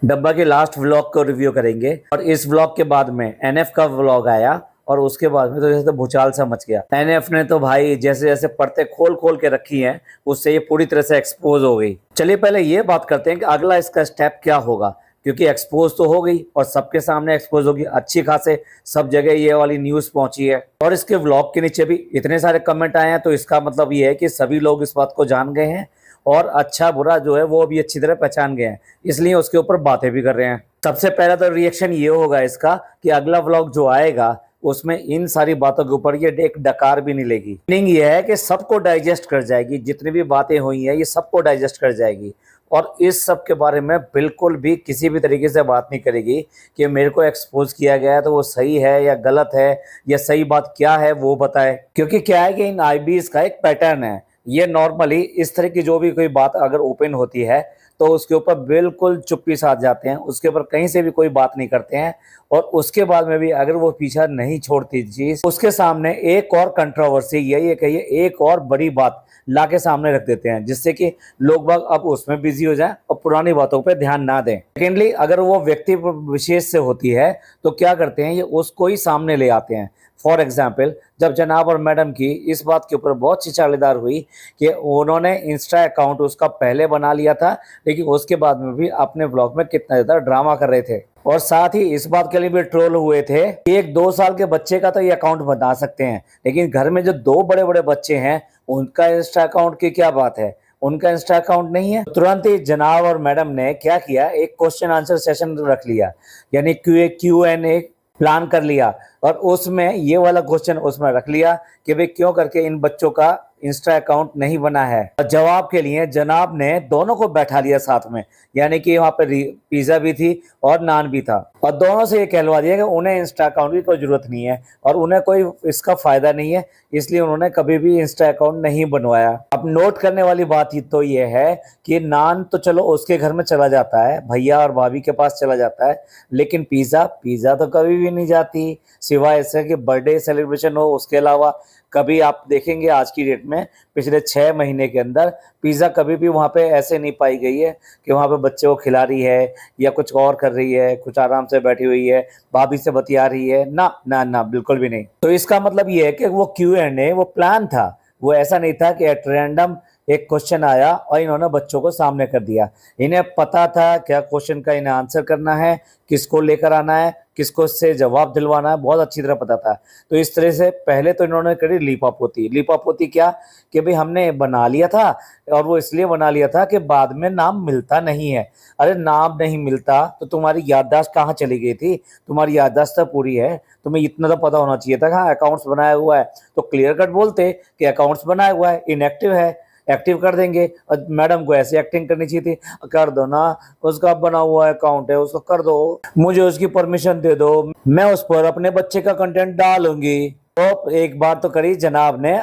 डब्बा के last vlog को रिव्यू करेंगे और इस व्लॉग के बाद में एनएफ का व्लॉग आया और उसके बाद में तो जैसे भूचाल सा मच गया। एनएफ ने तो भाई जैसे जैसे परतें खोल खोल के रखी हैं उससे ये पूरी तरह से एक्सपोज हो गई। चलिए पहले ये बात करते हैं कि अगला इसका स्टेप क्या होगा, क्योंकि एक्सपोज तो हो गई और सबके सामने एक्सपोज होगी, अच्छी खासे सब जगह ये वाली न्यूज पहुंची है और इसके व्लॉग के नीचे भी इतने सारे कमेंट आए हैं, तो इसका मतलब ये है कि सभी लोग इस बात को जान गए हैं और अच्छा बुरा जो है वो भी अच्छी तरह पहचान गए हैं, इसलिए उसके ऊपर बातें भी कर रहे हैं। सबसे पहला तो रिएक्शन ये होगा इसका कि अगला व्लॉग जो आएगा उसमें इन सारी बातों के ऊपर ये एक डकार भी नहीं लेगी। मीनिंग ये है कि सबको डाइजेस्ट कर जाएगी, जितनी भी बातें हुई हैं ये सबको डाइजेस्ट कर जाएगी और इस सब के बारे में बिल्कुल भी किसी भी तरीके से बात नहीं करेगी कि मेरे को एक्सपोज किया गया है तो वो सही है या गलत है या सही बात क्या है वो बताए। क्योंकि क्या है कि इन आईबीज का एक पैटर्न है, ये नॉर्मली इस तरह की जो भी कोई बात अगर ओपन होती है तो उसके ऊपर बिल्कुल चुप्पी साध जाते हैं, उसके ऊपर कहीं से भी कोई बात नहीं करते हैं और उसके बाद में भी अगर वो पीछा नहीं छोड़ती चीज उसके सामने एक और कंट्रोवर्सी या ये कहिए एक और बड़ी बात ला के सामने रख देते हैं, जिससे कि लोग बाग अब उसमें बिजी हो जाएं और पुरानी बातों पे ध्यान ना दें। सेकेंडली अगर वो व्यक्ति विशेष से होती है तो क्या करते हैं, ये उसको ही सामने ले आते हैं। फॉर एग्जाम्पल जब जनाब और मैडम की इस बात के ऊपर बहुत छिछालेदार हुई कि उन्होंने इंस्टा अकाउंट उसका पहले बना लिया था लेकिन उसके बाद में भी अपने ब्लॉग में कितना ज़्यादा ड्रामा कर रहे थे और साथ ही इस बात के लिए भी ट्रोल हुए थे कि एक 2 साल के बच्चे का तो ये अकाउंट बना सकते हैं लेकिन घर में जो 2 बड़े बड़े बच्चे हैं उनका इंस्टा अकाउंट की क्या बात है, उनका इंस्टा अकाउंट नहीं है। तुरंत ही जनाब और मैडम ने क्या किया, एक क्वेश्चन आंसर सेशन रख लिया, यानी Q&A प्लान कर लिया और उसमें ये वाला क्वेश्चन उसमें रख लिया कि भाई क्यों करके इन बच्चों का इंस्टा अकाउंट नहीं बना है। और जवाब के लिए जनाब ने दोनों को बैठा लिया साथ में, यानी कि वहाँ पे पिज्जा भी थी और नान भी था और दोनों से ये कहलवा दिया कि उन्हें इंस्टा अकाउंट की कोई जरूरत नहीं है और उन्हें कोई इसका फायदा नहीं है, इसलिए उन्होंने कभी भी इंस्टा अकाउंट नहीं बनवाया। अब नोट करने वाली बात ही तो ये है कि नान तो चलो उसके घर में चला जाता है, भैया और भाभी के पास चला जाता है, लेकिन पिज्जा तो कभी भी नहीं जाती, सिवाय ऐसे कि बर्थडे सेलिब्रेशन हो। उसके अलावा कभी आप देखेंगे आज की डेट में पिछले 6 महीने के अंदर पिज्ज़ा कभी भी वहाँ पे ऐसे नहीं पाई गई है कि वहाँ पे बच्चे को खिला रही है या कुछ और कर रही है, कुछ आराम से बैठी हुई है, भाभी से बतिया रही है, ना ना ना बिल्कुल भी नहीं। तो इसका मतलब ये है कि वो Q&A वो प्लान था, वो ऐसा नहीं था कि एट रैंडम एक क्वेश्चन आया और इन्होंने बच्चों को सामने कर दिया। इन्हें पता था क्या क्वेश्चन का इन्हें आंसर करना है, किसको लेकर आना है, किसको से जवाब दिलवाना है, बहुत अच्छी तरह पता था। तो इस तरह से पहले तो इन्होंने करी लीपापोती क्या कि भाई हमने बना लिया था और वो इसलिए बना लिया था कि बाद में नाम मिलता नहीं है। अरे नाम नहीं मिलता तो तुम्हारी याददाश्त कहाँ चली गई थी, तुम्हारी याददाश्त तो पूरी है, तुम्हें इतना तो पता होना चाहिए था। हाँ अकाउंट्स बनाया हुआ है तो क्लियर कट बोलते कि अकाउंट्स बनाया हुआ है, इनएक्टिव है, एक्टिव कर देंगे। और मैडम को ऐसे एक्टिंग करनी चाहिए थी, कर दो ना, उसका बना हुआ अकाउंट है उसको कर दो, मुझे उसकी परमिशन दे दो, मैं उस पर अपने बच्चे का कंटेंट डालूंगी। तो एक बार तो करी जनाब ने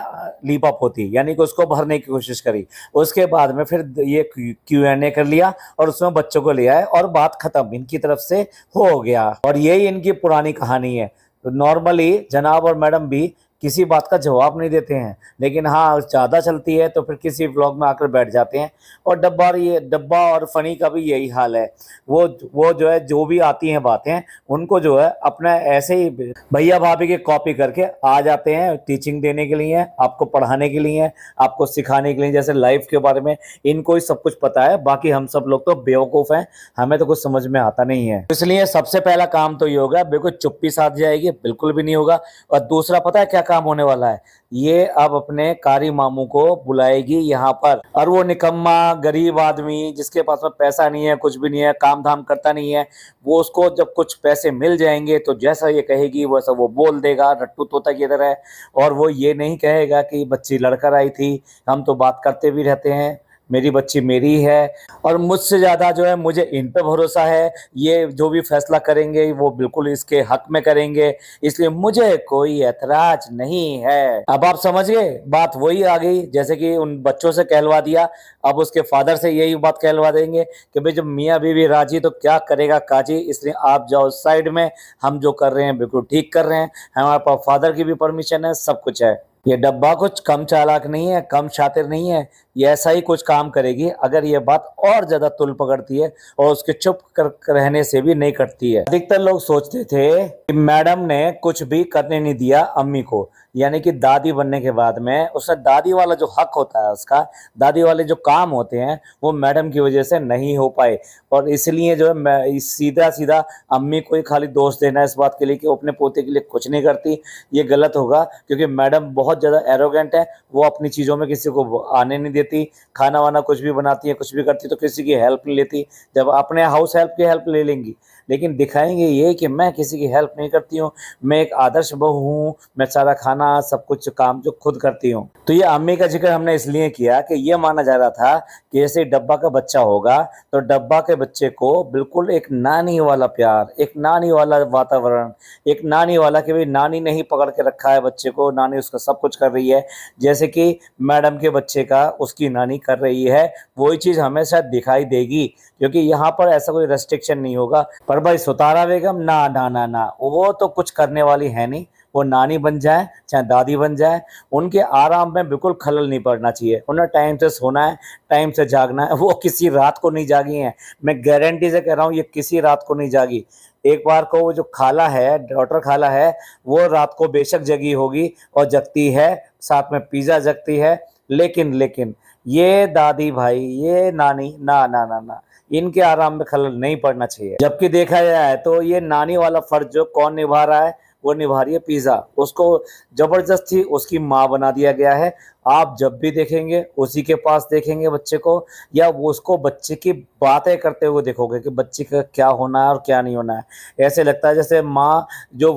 लीपापोती, यानी कि उसको भरने की कोशिश करी, उसके बाद में फिर ये Q&A कर लिया और उसमें बच्चों को ले आए और बात खत्म इनकी तरफ से हो गया। और यही इनकी पुरानी कहानी है। तो नॉर्मली जनाब और मैडम भी किसी बात का जवाब नहीं देते हैं, लेकिन हाँ ज़्यादा चलती है तो फिर किसी व्लॉग में आकर बैठ जाते हैं। और डब्बा और फनी का भी यही हाल है, वो जो है जो भी आती हैं बातें उनको जो है अपना ऐसे ही भैया भाभी के कॉपी करके आ जाते हैं, टीचिंग देने के लिए, आपको पढ़ाने के लिए, आपको सिखाने के लिए, जैसे लाइफ के बारे में इनको ही सब कुछ पता है, बाकी हम सब लोग तो बेवकूफ़ हैं, हमें तो कुछ समझ में आता नहीं है। इसलिए सबसे पहला काम तो ये होगा, बिल्कुल चुप्पी साध जाएगी, बिल्कुल भी नहीं होगा। और दूसरा पता है क्या काम होने वाला है, ये अब अपने कारी मामू को बुलाएगी यहाँ पर और वो निकम्मा गरीब आदमी जिसके पास में पैसा नहीं है, कुछ भी नहीं है, काम धाम करता नहीं है, वो उसको जब कुछ पैसे मिल जाएंगे तो जैसा ये कहेगी वैसा वो बोल देगा रट्टू तोता की तरह। और वो ये नहीं कहेगा कि बच्ची लड़कर आई थी, हम तो बात करते भी रहते हैं, मेरी बच्ची मेरी है और मुझसे ज़्यादा जो है मुझे इन पे भरोसा है, ये जो भी फैसला करेंगे वो बिल्कुल इसके हक में करेंगे, इसलिए मुझे कोई ऐतराज नहीं है। अब आप समझ गए, बात वही आ गई जैसे कि उन बच्चों से कहलवा दिया, अब उसके फादर से यही बात कहलवा देंगे कि भाई जब मियाँ बीवी राजी तो क्या करेगा काजी, इसलिए आप जाओ साइड में, हम जो कर रहे हैं बिल्कुल ठीक कर रहे हैं, हमारे पास फादर की भी परमिशन है, सब कुछ है। ये डब्बा कुछ कम चालाक नहीं है, कम शातिर नहीं है ये ऐसा ही कुछ काम करेगी अगर ये बात और ज्यादा तुल पकड़ती है और उसके चुप कर रहने से भी नहीं कटती है। अधिकतर लोग सोचते थे कि मैडम ने कुछ भी करने नहीं दिया अम्मी को, यानी कि दादी बनने के बाद में उसने दादी वाला जो हक होता है उसका, दादी वाले जो काम होते हैं वो मैडम की वजह से नहीं हो पाए। और इसलिए जो है सीधा सीधा अम्मी को ही खाली दोष देना इस बात के लिए कि वो अपने पोते के लिए कुछ नहीं करती, ये गलत होगा। क्योंकि मैडम बहुत ज़्यादा एरोगेंट है, वो अपनी चीज़ों में किसी को आने नहीं देती, खाना वाना कुछ भी बनाती है, कुछ भी करती तो किसी की हेल्प नहीं लेती। जब अपने हाउस हेल्प की हेल्प ले लेंगी, लेकिन दिखाएंगे ये कि मैं किसी की हेल्प नहीं करती हूँ, मैं एक आदर्श बहू हूँ, मैं सारा खाना सब कुछ काम जो खुद करती हूँ। तो ये अम्मी का जिक्र हमने इसलिए किया कि ये माना जा रहा था कि जैसे डब्बा का बच्चा होगा तो डब्बा के बच्चे को बिल्कुल एक नानी वाला प्यार, एक नानी वाला वातावरण, एक नानी वाला कि भाई नानी ने ही पकड़ के रखा है बच्चे को, नानी उसका सब कुछ कर रही है, जैसे कि मैडम के बच्चे का उसकी नानी कर रही है, वही चीज़ हमें शायद दिखाई देगी। क्योंकि यहाँ पर ऐसा कोई रेस्ट्रिक्शन नहीं होगा। पर भाई सुतारा बेगम ना ना ना ना, वो तो कुछ करने वाली है नहीं। वो नानी बन जाए चाहे दादी बन जाए, उनके आराम में बिल्कुल खलल नहीं पड़ना चाहिए। उन्हें टाइम से सोना है, टाइम से जागना है। वो किसी रात को नहीं जागी हैं, मैं गारंटी से कह रहा हूँ, ये किसी रात को नहीं जागी। एक बार को वो जो खाला है, डॉटर खाला है, वो रात को बेशक जगी होगी और जगती है, साथ में पिज़्ज़ा जगती है। लेकिन ये दादी भाई, ये नानी, ना ना ना ना, इनके आराम में खलल नहीं पड़ना चाहिए। जबकि देखा जाए तो ये नानी वाला फर्ज जो कौन निभा रहा है, वो निभा रही है पिज़्ज़ा। उसको जबरदस्ती उसकी माँ बना दिया गया है। आप जब भी देखेंगे उसी के पास देखेंगे बच्चे को, या वो उसको बच्चे की बातें करते हुए देखोगे कि बच्चे का क्या होना है और क्या नहीं होना है। ऐसे लगता है जैसे माँ जो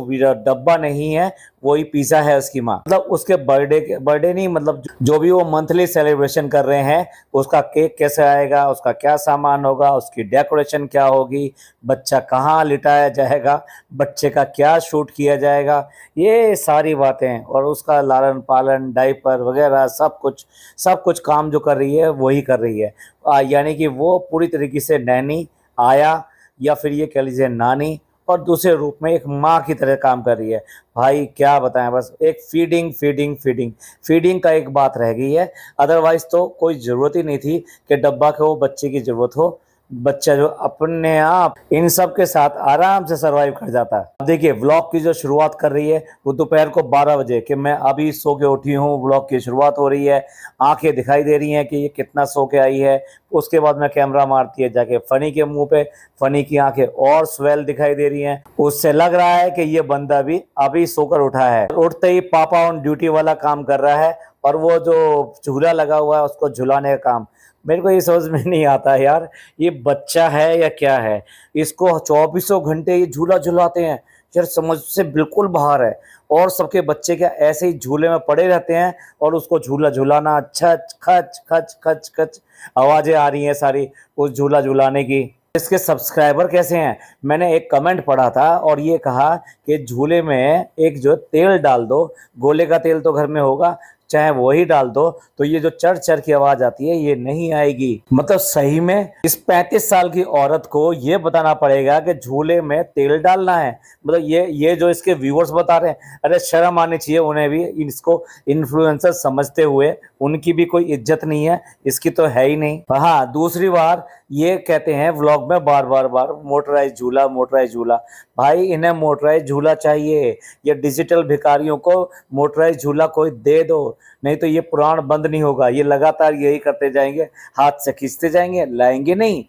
डब्बा नहीं है वही पिज़्ज़ा है उसकी माँ। मतलब उसके बर्थडे नहीं, मतलब जो भी वो मंथली सेलिब्रेशन कर रहे हैं, उसका केक कैसे आएगा, उसका क्या सामान होगा, उसकी डेकोरेशन क्या होगी, बच्चा कहाँ लिटाया जाएगा, बच्चे का क्या शूट किया जाएगा, ये सारी बातें, और उसका लालन पालन, डायपर वगैरह सब कुछ काम जो कर रही है वही कर रही है। यानी कि वो पूरी तरीके से नैनी, आया, या फिर ये कह लीजिए नानी, और दूसरे रूप में एक माँ की तरह काम कर रही है। भाई क्या बताएं, बस एक फीडिंग का एक बात रह गई है। अदरवाइज तो कोई ज़रूरत ही नहीं थी कि डब्बा को बच्चे की ज़रूरत हो। बच्चा जो अपने आप इन सब के साथ आराम से सरवाइव कर जाता है। अब देखिए व्लॉग की जो शुरुआत कर रही है वो दोपहर को 12 बजे, कि मैं अभी सो के उठी हूँ, व्लॉग की शुरुआत हो रही है, आंखें दिखाई दे रही हैं कि ये कितना सो के आई है। उसके बाद में कैमरा मारती है जाके फनी के मुंह पे, फनी की आंखें और स्वेल दिखाई दे रही हैं। उससे लग रहा है कि ये बंदा भी अभी सोकर उठा है। उठते ही पापा ऑन ड्यूटी वाला काम कर रहा है, और वो जो झूला लगा हुआ है उसको झुलाने का काम। मेरे को ये समझ में नहीं आता यार, ये बच्चा है या क्या है, इसको 24 घंटे ये झूला झुलाते हैं यार, समझ से बिल्कुल बाहर है। और सबके बच्चे क्या ऐसे ही झूले में पड़े रहते हैं, और उसको झूला झुलाना, छच खच खच खच खच आवाज़ें आ रही हैं सारी उस झूला झुलाने की। इसके सब्सक्राइबर कैसे हैं? मैंने एक कमेंट पढ़ा था और ये कहा कि झूले में एक जो तेल डाल दो, गोले का तेल तो घर में होगा, चाहे वही डाल दो, तो ये जो चर चर की आवाज आती है ये नहीं आएगी। मतलब सही में इस 35 साल की औरत को ये बताना पड़ेगा कि झूले में तेल डालना है। मतलब ये जो इसके व्यूअर्स बता रहे हैं, अरे शर्म आनी चाहिए उन्हें भी। इसको इन्फ्लुएंसर समझते हुए उनकी भी कोई इज्जत नहीं है, इसकी तो है ही नहीं। हाँ, दूसरी बार ये कहते हैं व्लॉग में बार मोटराइज झूला। भाई इन्हें मोटराइज झूला चाहिए, ये डिजिटल भिखारियों को मोटराइज झूला कोई दे दो, नहीं तो ये पुराण बंद नहीं होगा। ये लगातार यही करते जाएंगे, हाथ से खींचते जाएंगे, लाएंगे नहीं।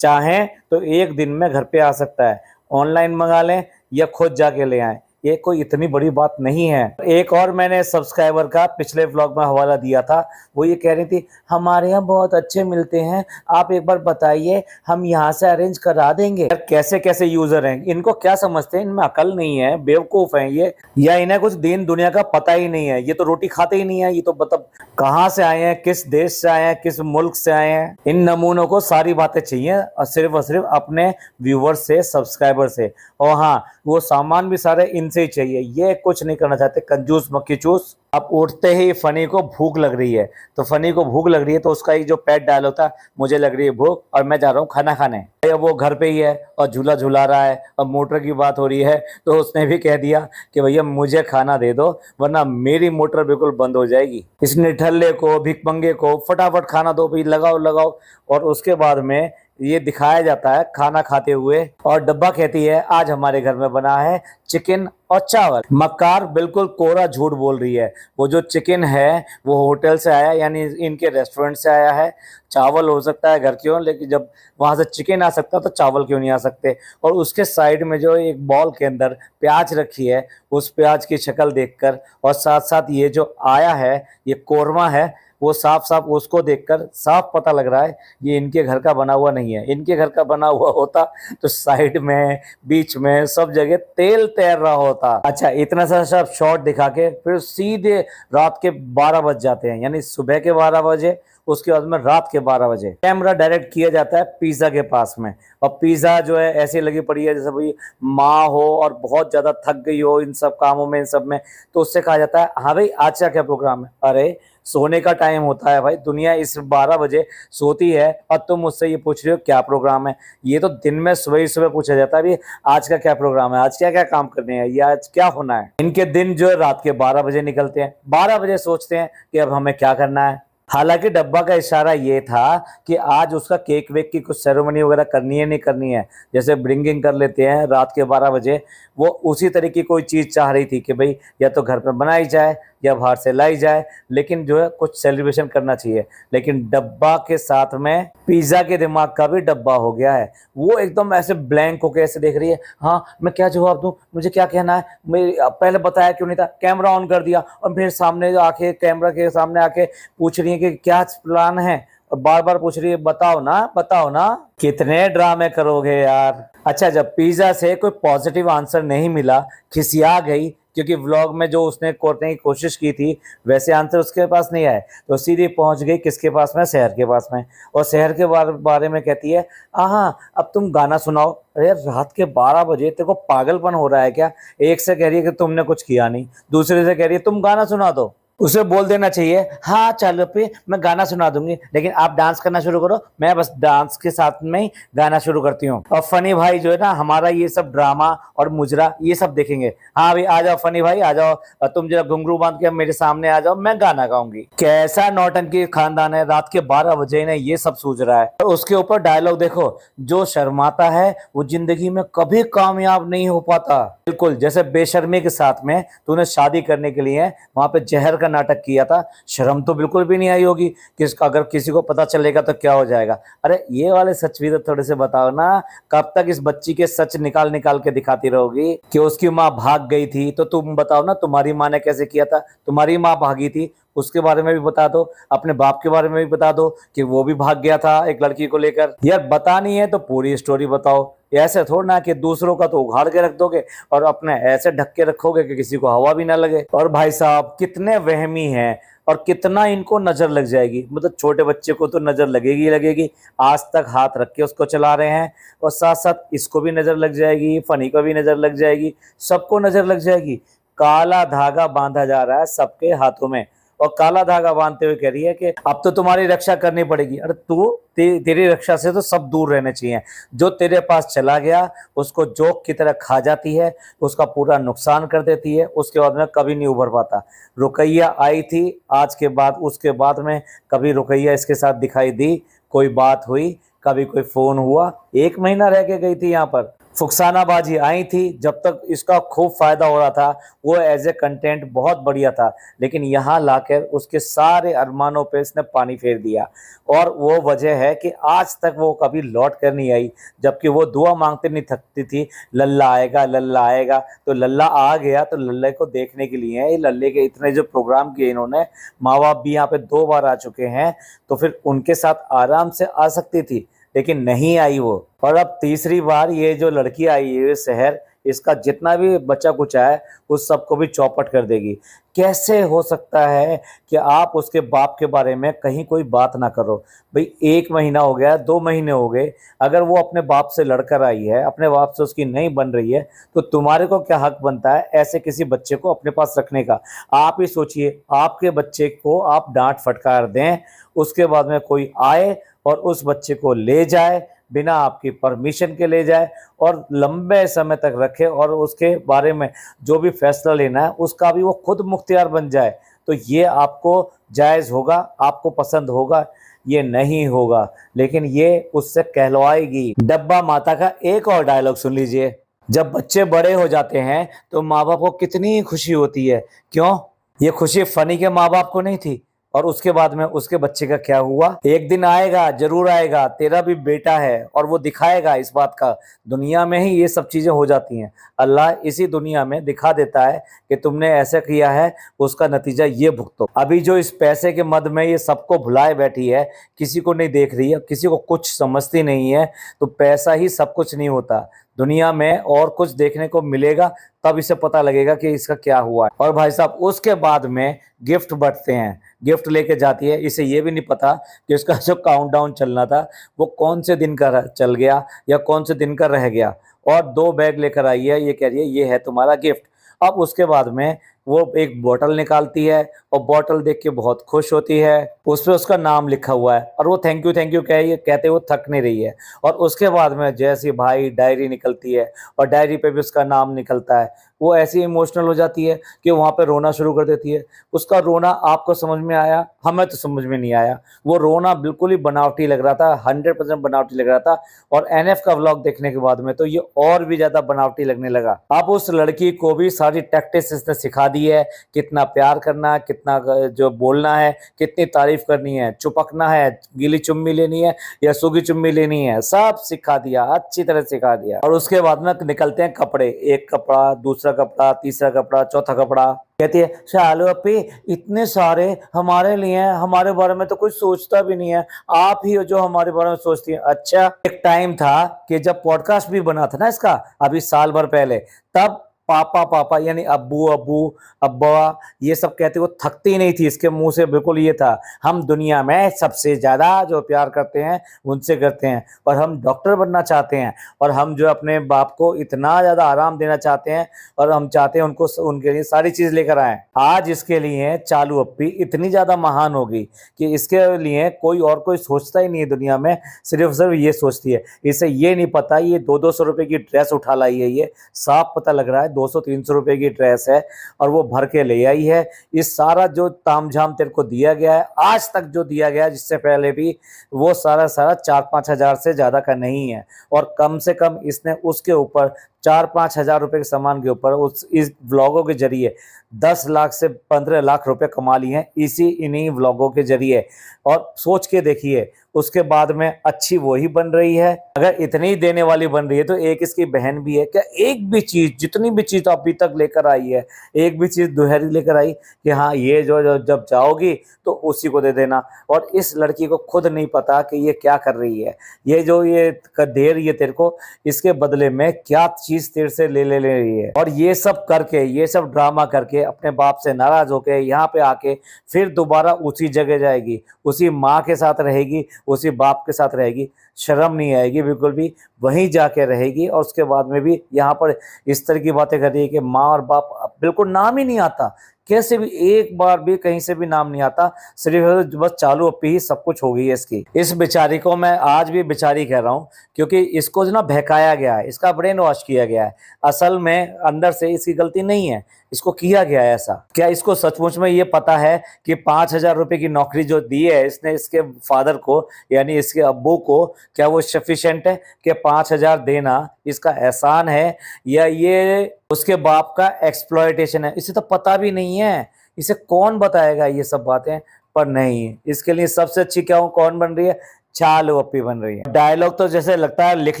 चाहें तो एक दिन में घर पे आ सकता है, ऑनलाइन मंगा लें या खुद जाके ले आएं, ये कोई इतनी बड़ी बात नहीं है। एक और मैंने सब्सक्राइबर का पिछले व्लॉग में हवाला दिया था, वो ये कह रही थी हमारे यहाँ बहुत अच्छे मिलते हैं, आप एक बार बताइए हम यहाँ से अरेंज करा देंगे। कैसे कैसे यूजर हैं, इनको क्या समझते हैं, इनमें अकल नहीं है, बेवकूफ हैं ये, या इन्हें कुछ दीन दुनिया का पता ही नहीं है। ये तो रोटी खाते ही नहीं है, ये तो मतलब कहाँ से आए हैं, किस देश से आए हैं, किस मुल्क से आए हैं। इन नमूनों को सारी बातें चाहिए और सिर्फ अपने व्यूवर से, सब्सक्राइबर से। और हाँ, वो सामान भी सारे इनसे ही चाहिए, ये कुछ नहीं करना चाहते, कंजूस मक्खी चूस। अब उठते ही फनी को भूख लग रही है, तो फनी को भूख लग रही है तो उसका एक जो पेट डायलॉग था, मुझे लग रही है भूख और मैं जा रहा हूँ खाना खाने। अब वो घर पे ही है और झूला झूला रहा है, अब मोटर की बात हो रही है तो उसने भी कह दिया कि भैया मुझे खाना दे दो वरना मेरी मोटर बिल्कुल बंद हो जाएगी। इस निठल्ले को, भिखमंगे को फटाफट खाना दो भाई, लगाओ लगाओ। और उसके बाद में ये दिखाया जाता है खाना खाते हुए, और डब्बा कहती है आज हमारे घर में बना है चिकन और चावल। मक्कार बिल्कुल कोरा झूठ बोल रही है, वो जो चिकन है वो होटल से आया, यानी इनके रेस्टोरेंट से आया है। चावल हो सकता है घर क्यों, लेकिन जब वहां से चिकन आ सकता तो चावल क्यों नहीं आ सकते। और उसके साइड में जो एक बॉल के अंदर प्याज रखी है, उस प्याज की शक्ल देखकर और साथ साथ ये जो आया है ये कोरमा है, वो साफ साफ उसको देखकर साफ पता लग रहा है ये इनके घर का बना हुआ नहीं है। इनके घर का बना हुआ होता तो साइड में, बीच में, सब जगह तेल तैर रहा होता। अच्छा, इतना सा सब शॉट दिखा के फिर सीधे रात के 12 बज जाते हैं, यानी सुबह के 12 बजे, उसके बाद में रात के 12 बजे कैमरा डायरेक्ट किया जाता है पिज्जा के पास में। और पिज्जा जो है ऐसी लगी पड़ी है जैसे भाई माँ हो और बहुत ज्यादा थक गई हो इन सब कामों में, इन सब में, तो उससे कहा जाता है हाँ भाई आज का क्या प्रोग्राम है। अरे सोने का टाइम होता है भाई, दुनिया इस 12 बजे सोती है और तुम मुझसे ये पूछ रहे हो क्या प्रोग्राम है। ये तो दिन में सुबह ही सुबह पूछा जाता है, आज का क्या प्रोग्राम है, आज क्या क्या काम करने हैं, या आज क्या होना है। इनके दिन जो है रात के 12 बजे निकलते हैं, 12 बजे सोचते हैं कि अब हमें क्या करना है। हालांकि डब्बा का इशारा ये था कि आज उसका केक वेक की कुछ सेरेमनी वगैरह करनी है, नहीं करनी है, जैसे ब्रिंगिंग कर लेते हैं रात के 12 बजे। वो उसी तरह की कोई चीज़ चाह रही थी कि भाई या तो घर पे बनाई जाए या बाहर से लाई जाए, लेकिन जो है कुछ सेलिब्रेशन करना चाहिए। लेकिन डब्बा के साथ में पिज्ज़ा के दिमाग का भी डब्बा हो गया है। वो एकदम ऐसे ब्लैंक होकर ऐसे देख रही है, हाँ मैं क्या जवाब दूँ, मुझे क्या कहना है, मैं पहले बताया क्यों नहीं था। कैमरा ऑन कर दिया और फिर सामने आके कैमरा के सामने आके पूछ रही है कि क्या प्लान है, और बार बार पूछ रही है बताओ ना बताओ ना। कितने ड्रामे करोगे यार। अच्छा, जब पिज्जा से कोई पॉजिटिव आंसर नहीं मिला, खिसिया गई, क्योंकि व्लॉग में जो उसने करने की कोशिश की थी वैसे आंसर उसके पास नहीं आए, तो सीधे पहुंच गई किसके पास में, शहर के पास में। और शहर के बारे में कहती है हाँ अब तुम गाना सुनाओ। अरे रात के 12 बजे तेरे को पागलपन हो रहा है क्या। एक से कह रही है कि तुमने कुछ किया नहीं, दूसरे से कह रही है तुम गाना सुना दो। उसे बोल देना चाहिए हाँ चलो पे मैं गाना सुना दूंगी, लेकिन आप डांस करना शुरू करो, मैं बस डांस के साथ में ही गाना शुरू करती हूँ। और फनी भाई जो है ना हमारा ये सब ड्रामा और मुजरा ये सब देखेंगे। हाँ भाई आ जाओ फनी भाई आ जाओ, तुम जरा घुंघरू बांध के मेरे सामने आ जाओ, मैं गाना गाऊंगी। कैसा नौटंकी खानदान है, रात के 12 बजे ने ये सब सूझ रहा है। और उसके ऊपर डायलॉग देखो, जो शर्माता है वो जिंदगी में कभी कामयाब नहीं हो पाता। बिल्कुल जैसे बेशर्मी के साथ में तूने शादी करने के लिए वहां पे जहर का नाटक किया था, शर्म तो बिल्कुल भी नहीं आई होगी कि अगर किसी को पता चलेगा तो क्या हो जाएगा। अरे ये वाले सच भी तो थोड़े से बताओ ना, कब तक इस बच्ची के सच निकाल निकाल के दिखाती रहोगी कि उसकी माँ भाग गई थी, तो तुम बताओ ना तुम्हारी माँ ने कैसे किया था, तुम्हारी माँ भागी थी उसके बारे में भी बता दो, अपने बाप के बारे में भी बता दो कि वो भी भाग गया था एक लड़की को लेकर। यार बतानी है तो पूरी स्टोरी बताओ, ऐसे थोड़ा ना कि दूसरों का तो उघाड़ के रख दोगे और अपने ऐसे ढक के रखोगे कि किसी को हवा भी ना लगे। और भाई साहब कितने वहमी हैं और कितना इनको नजर लग जाएगी, मतलब छोटे बच्चे को तो नजर लगेगी लगेगी, आज तक हाथ रख के उसको चला रहे हैं, और साथ साथ इसको भी नजर लग जाएगी, फनी को भी नजर लग जाएगी, सबको नजर लग जाएगी। काला धागा बांधा जा रहा है सबके हाथों में, और काला धागा बांधते हुए कह रही है कि अब तो तुम्हारी रक्षा करनी पड़ेगी। अरे तेरी रक्षा से तो सब दूर रहने चाहिए, जो तेरे पास चला गया उसको जोक की तरह खा जाती है, उसका पूरा नुकसान कर देती है, उसके बाद में कभी नहीं उभर पाता। रुकैया आई थी आज के बाद, उसके बाद में कभी रुकैया इसके साथ दिखाई दी, कोई बात हुई, कभी कोई फोन हुआ, 1 महीना रह के गई थी यहाँ पर। फुकसानाबाजी आई थी, जब तक इसका खूब फायदा हो रहा था, वो एज ए कंटेंट बहुत बढ़िया था, लेकिन यहाँ लाकर उसके सारे अरमानों पे इसने पानी फेर दिया। और वो वजह है कि आज तक वो कभी लौट कर नहीं आई, जबकि वो दुआ मांगते नहीं थकती थी, लल्ला आएगा लल्ला आएगा। तो लल्ला आ गया, तो लल्ले को देखने के लिए ये लल्ले के इतने जो प्रोग्राम किए इन्होंने, माँ बाप भी यहाँ पे 2 बार आ चुके हैं, तो फिर उनके साथ आराम से आ सकती थी, लेकिन नहीं आई वो। और अब तीसरी बार ये जो लड़की आई है शहर, इसका जितना भी बचा कुचा है उस सबको भी चौपट कर देगी। कैसे हो सकता है कि आप उसके बाप के बारे में कहीं कोई बात ना करो? भाई 1 महीना हो गया, 2 महीने हो गए, अगर वो अपने बाप से लड़कर आई है, अपने बाप से उसकी नहीं बन रही है, तो तुम्हारे को क्या हक बनता है ऐसे किसी बच्चे को अपने पास रखने का? आप ही सोचिए, आपके बच्चे को आप डांट फटकार दें, उसके बाद में कोई आए और उस बच्चे को ले जाए, बिना आपकी परमिशन के ले जाए और लंबे समय तक रखे और उसके बारे में जो भी फैसला लेना है उसका भी वो खुद मुख्तियार बन जाए, तो ये आपको जायज़ होगा? आपको पसंद होगा? ये नहीं होगा। लेकिन ये उससे कहलवाएगी। डब्बा माता का एक और डायलॉग सुन लीजिए। जब बच्चे बड़े हो जाते हैं तो माँ बाप को कितनी खुशी होती है। क्यों? ये खुशी फनी के माँ बाप को नहीं थी। और उसके बाद में उसके बच्चे का क्या हुआ? एक दिन आएगा, जरूर आएगा, तेरा भी बेटा है और वो दिखाएगा इस बात का। दुनिया में ही ये सब चीजें हो जाती हैं। अल्लाह इसी दुनिया में दिखा देता है कि तुमने ऐसा किया है, उसका नतीजा ये भुगतो। अभी जो इस पैसे के मद में ये सबको भुलाए बैठी है, किसी को नहीं देख रही है, किसी को कुछ समझती नहीं है, तो पैसा ही सब कुछ नहीं होता। दुनिया में और कुछ देखने को मिलेगा, तब इसे पता लगेगा कि इसका क्या हुआ है। और भाई साहब उसके बाद में गिफ्ट बंटते हैं, गिफ्ट लेके जाती है। इसे ये भी नहीं पता कि उसका जो काउंटडाउन चलना था वो कौन से दिन का चल गया या कौन से दिन का रह गया। और 2 बैग लेकर आई है, ये कह रही है ये है तुम्हारा गिफ्ट। अब उसके बाद में वो एक बोतल निकालती है और बोतल देख के बहुत खुश होती है। उस पर उसका नाम लिखा हुआ है और वो थैंक यू कहते वो थक नहीं रही है। और उसके बाद में जैसे भाई डायरी निकलती है और डायरी पे भी उसका नाम निकलता है, वो ऐसी इमोशनल हो जाती है कि वहाँ पे रोना शुरू कर देती है। उसका रोना आपको समझ में आया? हमें तो समझ में नहीं आया। वो रोना बिल्कुल ही बनावटी लग रहा था, 100% बनावटी लग रहा था। और एनएफ का व्लॉग देखने के बाद में तो ये और भी ज्यादा बनावटी लगने लगा। अब उस लड़की को भी सारी टैक्टिक्स इसने सिखा दी है, कितना प्यार करना है, कितना जो बोलना है, कितनी तारीफ करनी है, चुपकना है, गीली चुम्मी लेनी है या सूगी चुम्मी लेनी है, सब सिखा दिया, अच्छी तरह सिखा दिया। और उसके बाद में निकलते हैं कपड़े, एक कपड़ा, दूसरा कपड़ा, तीसरा कपड़ा, चौथा कपड़ा। कहती है शालू अपी इतने सारे हमारे लिए हैं, हमारे बारे में तो कुछ सोचता भी नहीं है, आप ही हो जो हमारे बारे में सोचती है। अच्छा, एक टाइम था कि जब पॉडकास्ट भी बना था ना इसका, अभी साल भर पहले, तब पापा पापा यानी अब्बू अब्बू अब्बा ये सब कहते, वो थकती नहीं थी। इसके मुंह से बिल्कुल ये था, हम दुनिया में सबसे ज्यादा जो प्यार करते हैं उनसे करते हैं, और हम डॉक्टर बनना चाहते हैं, और हम जो अपने बाप को इतना ज्यादा आराम देना चाहते हैं, और हम चाहते हैं उनको उनके लिए सारी चीज लेकर आए। आज इसके लिए चालू अप्पी इतनी ज्यादा महान होगी कि इसके लिए कोई और कोई सोचता ही नहीं है दुनिया में, सिर्फ ये सोचती है। इसे ये नहीं पता ये 200-200 रुपए की ड्रेस उठा लाई है, ये साफ पता लग रहा है 200-300 रुपए की ड्रेस है और वो भर के ले आई है। इस सारा जो तामझाम तेरे को दिया गया है आज तक, जो दिया गया है जिससे पहले भी, वो सारा 4-5 हजार से ज्यादा का नहीं है। और कम से कम इसने उसके ऊपर 4-5 हजार रुपए के सामान के ऊपर उस इस व्लॉगों के जरिए 10 लाख से 15 लाख रुपए कमा लिए हैं इन्हीं व्लॉगों के जरिए। और सोच के देखिए उसके बाद में अच्छी वही बन रही है। अगर इतनी देने वाली बन रही है तो एक इसकी बहन भी है क्या? एक भी चीज, जितनी भी चीज अभी तक लेकर आई है, एक भी चीज दुहरी लेकर आई कि हाँ ये जो जब जाओगी तो उसी को दे देना। और इस लड़की को खुद नहीं पता कि ये क्या कर रही है, ये जो ये दे रही है तेरे को, इसके बदले में क्या चीज तेरे से ले रही है। और ये सब करके, ये सब ड्रामा करके अपने बाप से नाराज होके यहाँ पे आके फिर दोबारा उसी जगह जाएगी, उसी माँ के साथ रहेगी, उसी बाप के साथ रहेगी। शर्म नहीं आएगी बिल्कुल भी, वहीं जाके रहेगी। और उसके बाद में भी यहाँ पर इस तरह की बातें कर रही है कि माँ और बाप बिल्कुल नाम ही नहीं आता, कैसे भी एक बार भी कहीं से भी नाम नहीं आता, सिर्फ बस चालू अप्पी ही सब कुछ हो गई है इसकी। इस बेचारी को मैं आज भी बेचारी कह रहा हूँ क्योंकि इसको जो ना बहकाया गया है, इसका ब्रेन वॉश किया गया है। असल में अंदर से इसकी गलती नहीं है, इसको किया गया है ऐसा। क्या इसको सचमुच में ये पता है कि 5,000 रुपए की नौकरी जो दी है इसने इसके फादर को यानी इसके अब्बू को, क्या वो सफिशिएंट है कि 5,000 देना इसका एहसान है या ये उसके बाप का एक्सप्लॉयटेशन है? इसे तो पता भी नहीं है, इसे कौन बताएगा ये सब बातें। पर नहीं, इसके लिए सबसे अच्छी क्या कौन बन रही है? चाल वप्पी बन रही है। डायलॉग तो जैसे लगता है लिख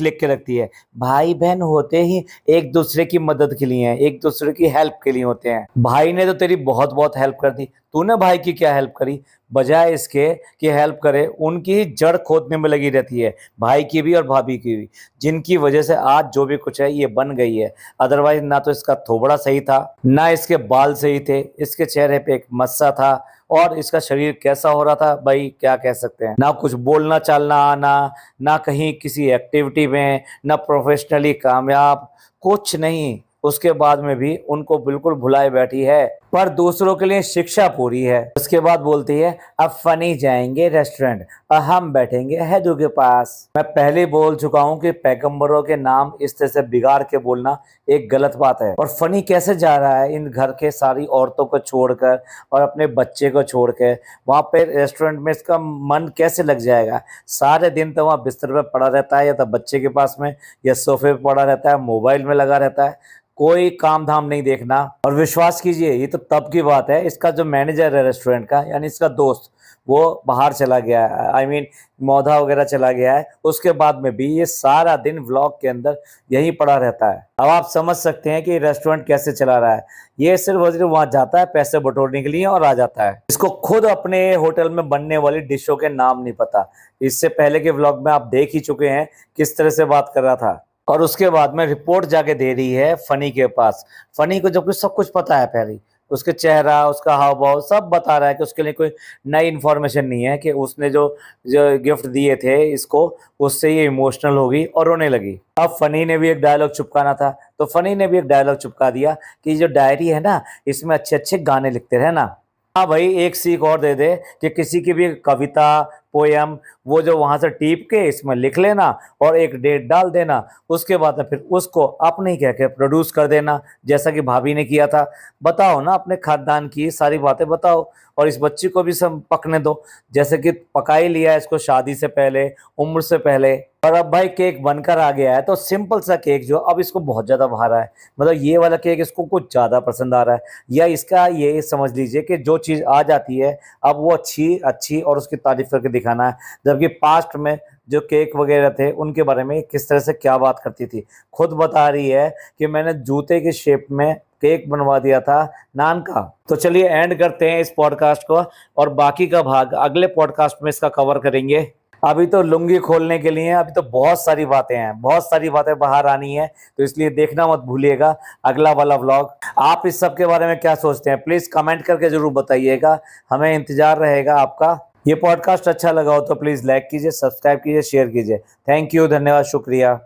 लिख के रखती है। भाई बहन होते ही एक दूसरे की मदद के लिए हैं, एक दूसरे की हेल्प के लिए होते हैं। भाई ने तो तेरी बहुत बहुत हेल्प कर दी, तूने भाई की क्या हेल्प करी? बजाय इसके कि हेल्प करे, उनकी ही जड़ खोदने में लगी रहती है, भाई की भी और भाभी की भी, जिनकी वजह से आज जो भी कुछ है ये बन गई है। अदरवाइज ना तो इसका थोबड़ा सही था, ना इसके बाल सही थे, इसके चेहरे पे एक मस्सा था, और इसका शरीर कैसा हो रहा था भाई क्या कह सकते हैं। ना कुछ बोलना चालना आना, ना कहीं किसी एक्टिविटी में, ना प्रोफेशनली कामयाब, कुछ नहीं। उसके बाद में भी उनको बिल्कुल भुलाए बैठी है, पर दूसरों के लिए शिक्षा पूरी है। उसके बाद बोलती है अब फनी जाएंगे रेस्टोरेंट और हम बैठेंगे हैदू के पास। मैं पहले ही बोल चुका हूं कि पैगंबरों के नाम इस तरह से बिगाड़ के बोलना एक गलत बात है। और फनी कैसे जा रहा है इन घर के सारी औरतों को छोड़कर और अपने बच्चे को छोड़ के वहां पे रेस्टोरेंट में, इसका मन कैसे लग जाएगा? सारे दिन तो वहां बिस्तर पे पड़ा रहता है, या तो बच्चे के पास में, या सोफे पे पड़ा रहता है, मोबाइल में लगा रहता है, कोई काम धाम नहीं देखना। और विश्वास कीजिए ये तो तब की बात है, इसका जो मैनेजर है रेस्टोरेंट का, यानी इसका दोस्त, वो बाहर चला गया है, आई मीन मौधा वगैरह चला गया है, उसके बाद में भी ये सारा दिन व्लॉग के अंदर यहीं पड़ा रहता है। अब आप समझ सकते हैं कि रेस्टोरेंट कैसे चला रहा है। ये सिर्फ और सिर्फ वहां जाता है पैसे बटोरने के लिए और आ जाता है। इसको खुद अपने होटल में बनने वाली डिशों के नाम नहीं पता। इससे पहले के व्लॉग में आप देख ही चुके हैं किस तरह से बात कर रहा था। और उसके बाद में रिपोर्ट जाके दे रही है फनी के पास। फनी को जबकि सब कुछ पता है, पहले उसके चेहरा, उसका हाव भाव सब बता रहा है कि उसके लिए कोई नई इन्फॉर्मेशन नहीं है, कि उसने जो जो गिफ्ट दिए थे इसको, उससे ये इमोशनल होगी और रोने लगी। अब फनी ने भी एक डायलॉग चिपकाना था, तो फनी ने भी एक डायलॉग चिपका दिया कि जो डायरी है ना, इसमें अच्छे अच्छे गाने लिखते रहना। हाँ भाई, एक सीख और दे दे कि किसी की भी कविता, पोयम, वो जो वहां से टीप के इसमें लिख लेना और एक डेट डाल देना, उसके बाद में फिर उसको अपने ही कह के प्रोड्यूस कर देना, जैसा कि भाभी ने किया था। बताओ ना, अपने खानदान की सारी बातें बताओ और इस बच्ची को भी सब पकने दो, जैसे कि पका ही लिया इसको शादी से पहले, उम्र से पहले। और अब भाई केक बनकर आ गया है, तो सिंपल सा केक जो अब इसको बहुत ज्यादा भा रहा है, मतलब ये वाला केक इसको कुछ ज्यादा पसंद आ रहा है। या इसका ये समझ लीजिए कि जो चीज आ जाती है अब वो अच्छी अच्छी और उसकी तारीफ करके दिखाना है, जबकि पास्ट में जो केक वगैरह थे उनके बारे में किस तरह से क्या बात करती थी। खुद बता रही है कि मैंने जूते की शेप में केक बनवा दिया था नान का। तो चलिए एंड करते हैं इस पॉडकास्ट को, और बाकी का भाग अगले पॉडकास्ट में इसका कवर करेंगे। अभी तो लुंगी खोलने के लिए अभी तो बहुत सारी बातें हैं, बहुत सारी बातें बाहर आनी है, तो इसलिए देखना मत भूलिएगा अगला वाला व्लॉग। आप इस सब के बारे में क्या सोचते हैं प्लीज कमेंट करके जरूर बताइएगा, हमें इंतजार रहेगा आपका। ये पॉडकास्ट अच्छा लगा हो तो प्लीज लाइक कीजिए, सब्सक्राइब कीजिए, शेयर कीजिए। थैंक यू, धन्यवाद, शुक्रिया।